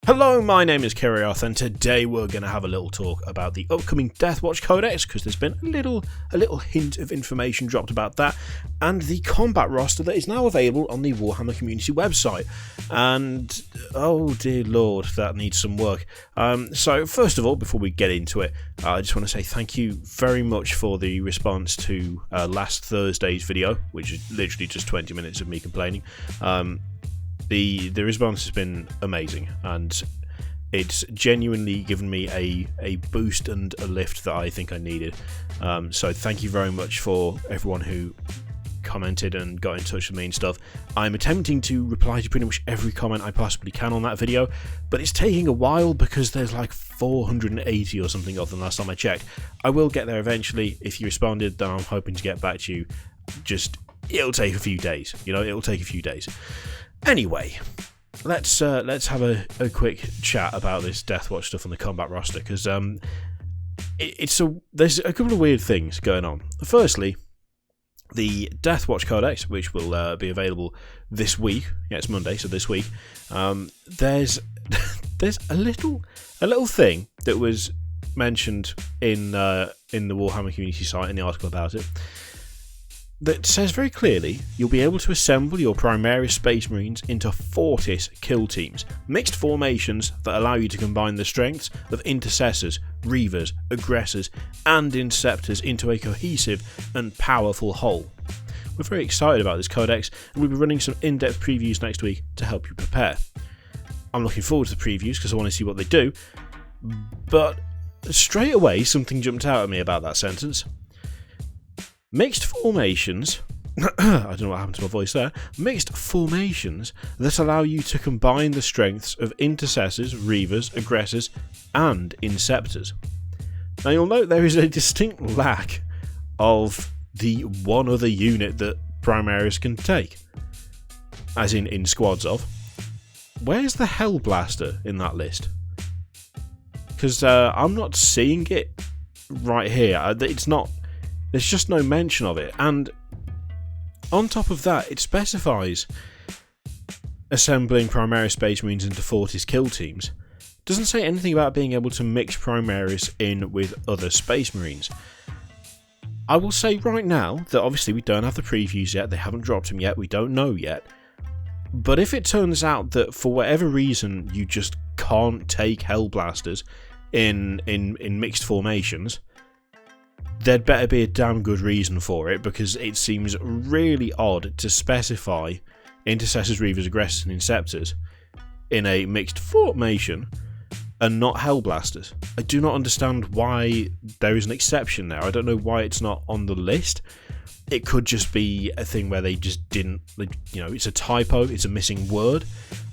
Hello, my name is Kiriath, and today we're going to have a little talk about the upcoming Deathwatch codex, because there's been a little hint of information dropped about that, and the combat roster that is now available on the Warhammer community website. And, oh dear lord, that needs some work. So first of all, before we get into it, I just want to say thank you very much for the response to last Thursday's video, which is literally just 20 minutes of me complaining. The response has been amazing, and it's genuinely given me a boost and a lift that I think I needed. So thank you very much for everyone who commented and got in touch with me and stuff. I'm attempting to reply to pretty much every comment I possibly can on that video, but it's taking a while because there's like 480 or something of them last time I checked. I will get there eventually. If you responded, then I'm hoping to get back to you. It'll take a few days, it'll take a few days. Anyway, let's have a quick chat about this Deathwatch stuff on the combat roster, because there's a couple of weird things going on. Firstly, the Deathwatch codex, which will be available this week. Yeah, it's Monday, so this week. There's a little thing that was mentioned in the Warhammer community site in the article about it, that says very clearly you'll be able to assemble your Primaris Space Marines into Fortis kill teams, mixed formations that allow you to combine the strengths of intercessors, reavers, aggressors, and inceptors into a cohesive and powerful whole. We're very excited about this codex, and we'll be running some in-depth previews next week to help you prepare. I'm looking forward to the previews because I want to see what they do, but straight away something jumped out at me about that sentence. Mixed formations, I don't know what happened to my voice there, mixed formations that allow you to combine the strengths of intercessors, reavers, aggressors, and inceptors. Now you'll note there is a distinct lack of the one other unit that Primaris can take, as in squads of. Where's the Hellblaster in that list? Because I'm not seeing it right here. There's just no mention of it, and on top of that, it specifies assembling Primaris Space Marines into Fortis kill teams. It doesn't say anything about being able to mix Primaris in with other Space Marines. I will say right now that obviously we don't have the previews yet, they haven't dropped them yet, we don't know yet, but if it turns out that for whatever reason you just can't take Hellblasters in mixed formations, there'd better be a damn good reason for it, because it seems really odd to specify intercessors, reavers, aggressors, and inceptors in a mixed formation and not Hellblasters. I do not understand why there is an exception there. I don't know why it's not on the list. It could just be a thing where they just didn't, it's a typo, it's a missing word.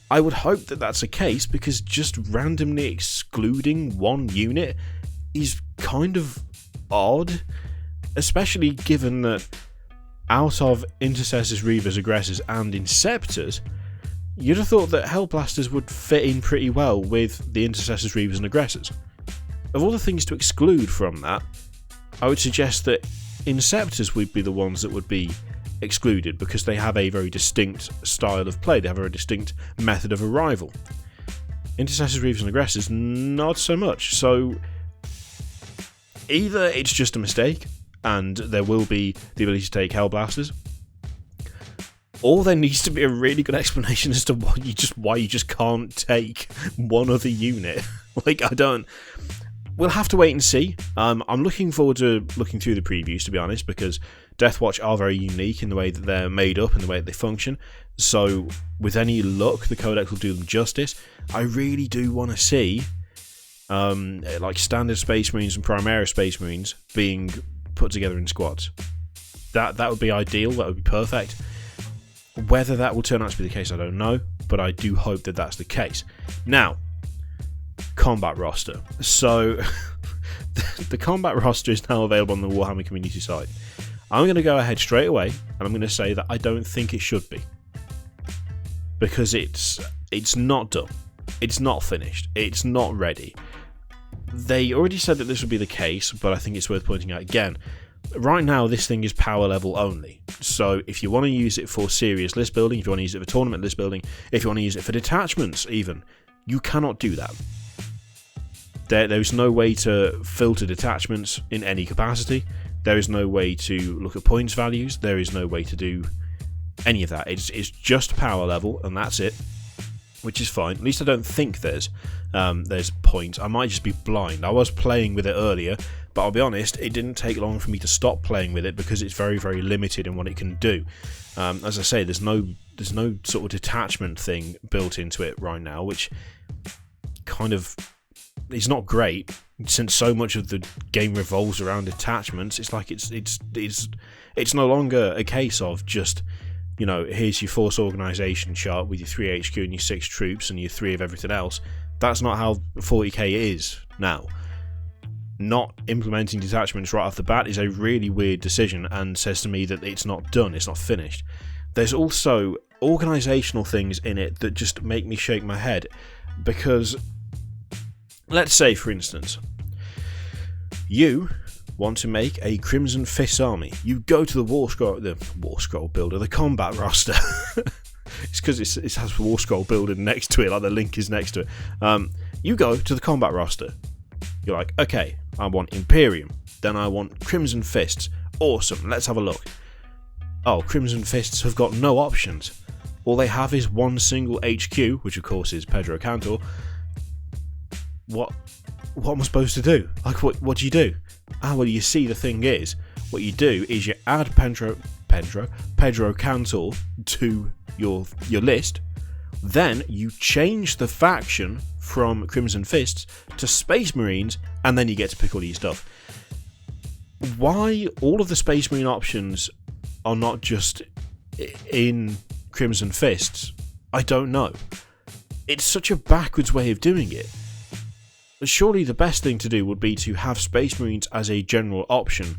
I would hope that that's the case, because just randomly excluding one unit is kind of odd, especially given that out of intercessors, reavers, aggressors, and inceptors, you'd have thought that Hellblasters would fit in pretty well with the intercessors, reavers, and aggressors. Of all the things to exclude from that, I would suggest that inceptors would be the ones that would be excluded, because they have a very distinct style of play, they have a very distinct method of arrival. Intercessors, reavers, and aggressors, not so much. So either it's just a mistake, and there will be the ability to take Hellblasters, or there needs to be a really good explanation as to why you just can't take one other unit. We'll have to wait and see. I'm looking forward to looking through the previews, to be honest, because Deathwatch are very unique in the way that they're made up and the way that they function. So with any luck, the codex will do them justice. I really do want to see standard Space Marines and Primaris Space Marines being put together in squads. That would be ideal, that would be perfect. Whether that will turn out to be the case, I don't know, but I do hope that that's the case. Now, combat roster. So, the combat roster is now available on the Warhammer community site. I'm going to go ahead straight away, and I'm going to say that I don't think it should be. Because it's not done. It's not finished. It's not ready. They already said that this would be the case, but I think it's worth pointing out again. Right now, this thing is power level only. So if you want to use it for serious list building, if you want to use it for tournament list building, if you want to use it for detachments even, You cannot do that. There's no way to filter detachments in any capacity. There is no way to look at points values. There is no way to do any of that. It's just power level, and that's it, which is fine. At least I don't think there's points. I might just be blind. I was playing with it earlier, but I'll be honest, it didn't take long for me to stop playing with it because it's very, very limited in what it can do. As I say, there's no sort of detachment thing built into it right now, which kind of is not great, since so much of the game revolves around attachments. It's like it's no longer a case of just, you know, here's your force organisation chart with your 3 HQ and your 6 troops and your 3 of everything else. That's not how 40k is now. Not implementing detachments right off the bat is a really weird decision, and says to me that it's not done, it's not finished. There's also organisational things in it that just make me shake my head, because let's say, for instance, you want to make a Crimson Fist army. You go to the War Scroll Builder, the combat roster. It's because it has War Scroll Builder next to it, like the link is next to it. You go to the combat roster. You're like, okay, I want Imperium. Then I want Crimson Fists. Awesome, let's have a look. Oh, Crimson Fists have got no options. All they have is one single HQ, which of course is Pedro Cantor. What am I supposed to do? Like, what do you do? Well, you see, the thing is, what you do is you add Pedro Cantor to your list, then you change the faction from Crimson Fists to Space Marines, and then you get to pick all your stuff. Why all of the Space Marine options are not just in Crimson Fists, I don't know. It's such a backwards way of doing it. Surely the best thing to do would be to have Space Marines as a general option,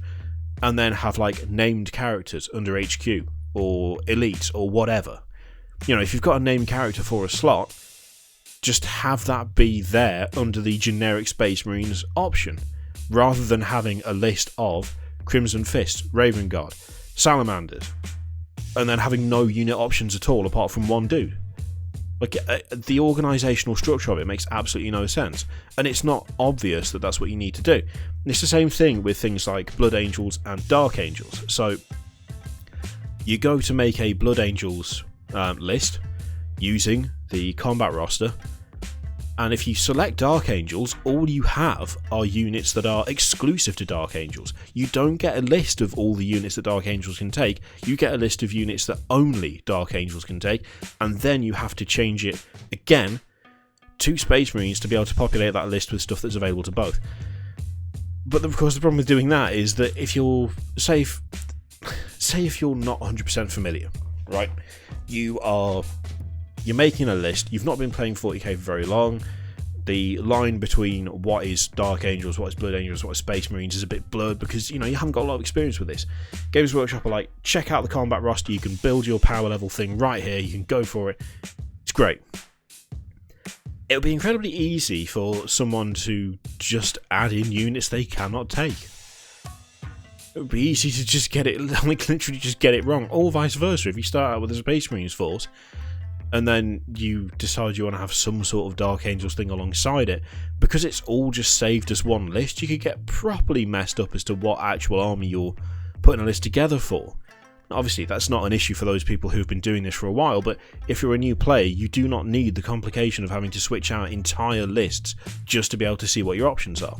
and then have like named characters under HQ or elites or whatever. You know, if you've got a named character for a slot, just have that be there under the generic Space Marines option, rather than having a list of Crimson Fist, Raven Guard, Salamanders, and then having no unit options at all apart from one dude. Like, the organisational structure of it makes absolutely no sense, and it's not obvious that that's what you need to do. And it's the same thing with things like Blood Angels and Dark Angels. So you go to make a Blood Angels list using the combat roster, and if you select Dark Angels, all you have are units that are exclusive to Dark Angels. You don't get a list of all the units that Dark Angels can take, you get a list of units that only Dark Angels can take, and then you have to change it again to Space Marines to be able to populate that list with stuff that's available to both. But of course the problem with doing that is that if you're, say if you're not 100% familiar, right, you're making a list, you've not been playing 40k for very long, the line between what is Dark Angels, what is Blood Angels, what is Space Marines is a bit blurred because, you know, you haven't got a lot of experience with this. Games Workshop are like, check out the combat roster, you can build your power level thing right here, you can go for it, it's great. It would be incredibly easy for someone to just add in units they cannot take. It would be easy to just get it, like literally just get it wrong, or vice versa. If you start out with a Space Marines force, and then you decide you want to have some sort of Dark Angels thing alongside it, because it's all just saved as one list, you could get properly messed up as to what actual army you're putting a list together for. Obviously, that's not an issue for those people who've been doing this for a while, but if you're a new player, you do not need the complication of having to switch out entire lists just to be able to see what your options are.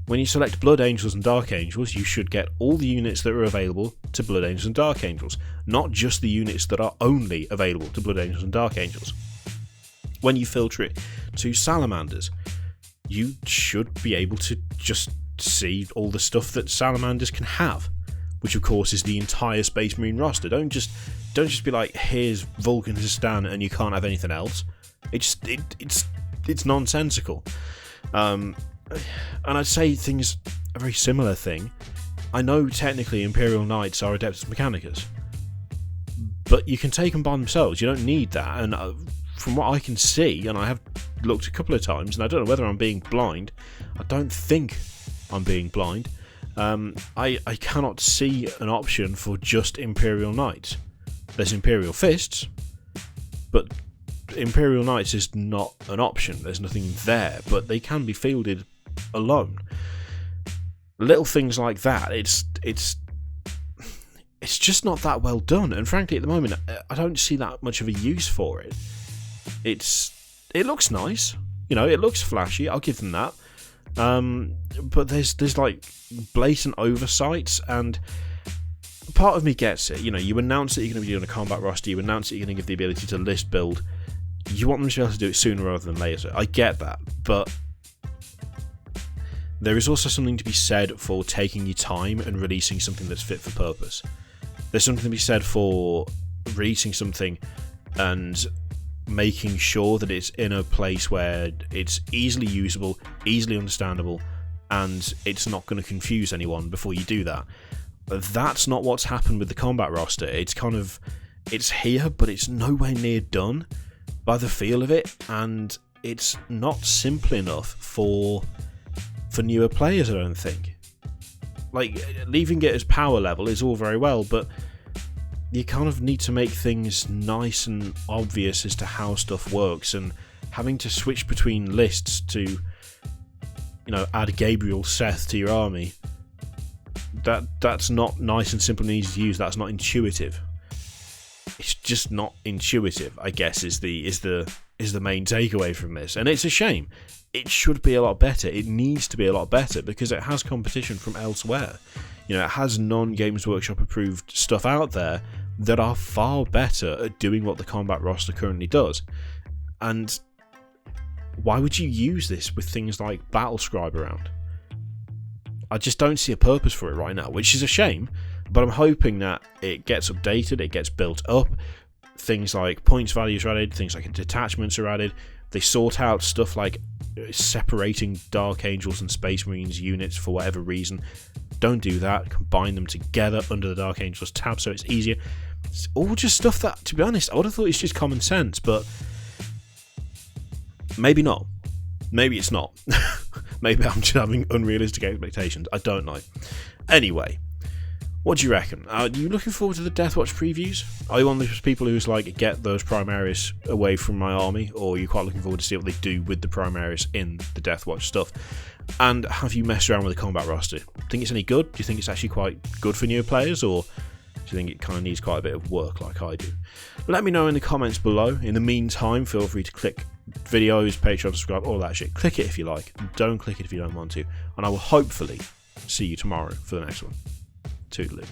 When you select Blood Angels and Dark Angels, you should get all the units that are available to Blood Angels and Dark Angels, not just the units that are only available to Blood Angels and Dark Angels. When you filter it to Salamanders, you should be able to just see all the stuff that Salamanders can have, which of course is the entire Space Marine roster. Don't just be like, here's Vulcanistan and you can't have anything else. It's nonsensical. And I'd say things a very similar thing. I know technically Imperial Knights are Adeptus Mechanicus, but you can take them by themselves. You don't need that. And from what I can see, and I have looked a couple of times, and I don't know whether I'm being blind. I don't think I'm being blind. I cannot see an option for just Imperial Knights. There's Imperial Fists, but Imperial Knights is not an option. There's nothing there, but they can be fielded alone. Little things like that, it's just not that well done, and frankly at the moment I don't see that much of a use for it. It looks nice, it looks flashy, I'll give them that, but there's like blatant oversights, and part of me gets it. You announce that you're going to be doing a combat roster, you announce that you're going to give the ability to list build, you want them to be able to do it sooner rather than later. I get that, but there is also something to be said for taking your time and releasing something that's fit for purpose. There's something to be said for releasing something and making sure that it's in a place where it's easily usable, easily understandable, and it's not going to confuse anyone before you do that. That's not what's happened with the combat roster. It's here, but it's nowhere near done by the feel of it, and it's not simple enough for newer players, I don't think. Like, leaving it as power level is all very well, but you kind of need to make things nice and obvious as to how stuff works, and having to switch between lists to, add Gabriel Seth to your army, that's not nice and simple and easy to use. That's not intuitive. It's just not intuitive, I guess, is the main takeaway from this, and it's a shame. It should be a lot better. It needs to be a lot better because it has competition from elsewhere. It has non-Games Workshop approved stuff out there that are far better at doing what the combat roster currently does. And why would you use this with things like Battlescribe around? I just don't see a purpose for it right now, which is a shame, but I'm hoping that it gets updated, it gets built up, things like points values are added, things like detachments are added, they sort out stuff like separating Dark Angels and Space Marines units for whatever reason. Don't do that, combine them together under the Dark Angels tab so it's easier. It's all just stuff that, to be honest, I would have thought it's just common sense, but maybe not. Maybe it's not. Maybe I'm just having unrealistic expectations. I don't know. Anyway, what do you reckon? Are you looking forward to the Deathwatch previews? Are you one of those people who's like, get those Primaris away from my army? Or are you quite looking forward to see what they do with the Primaris in the Deathwatch stuff? And have you messed around with the combat roster? Think it's any good? Do you think it's actually quite good for newer players? Or do you think it kind of needs quite a bit of work like I do? Let me know in the comments below. In the meantime, feel free to click videos, Patreon, subscribe, all that shit. Click it if you like. Don't click it if you don't want to. And I will hopefully see you tomorrow for the next one. Toodaloo.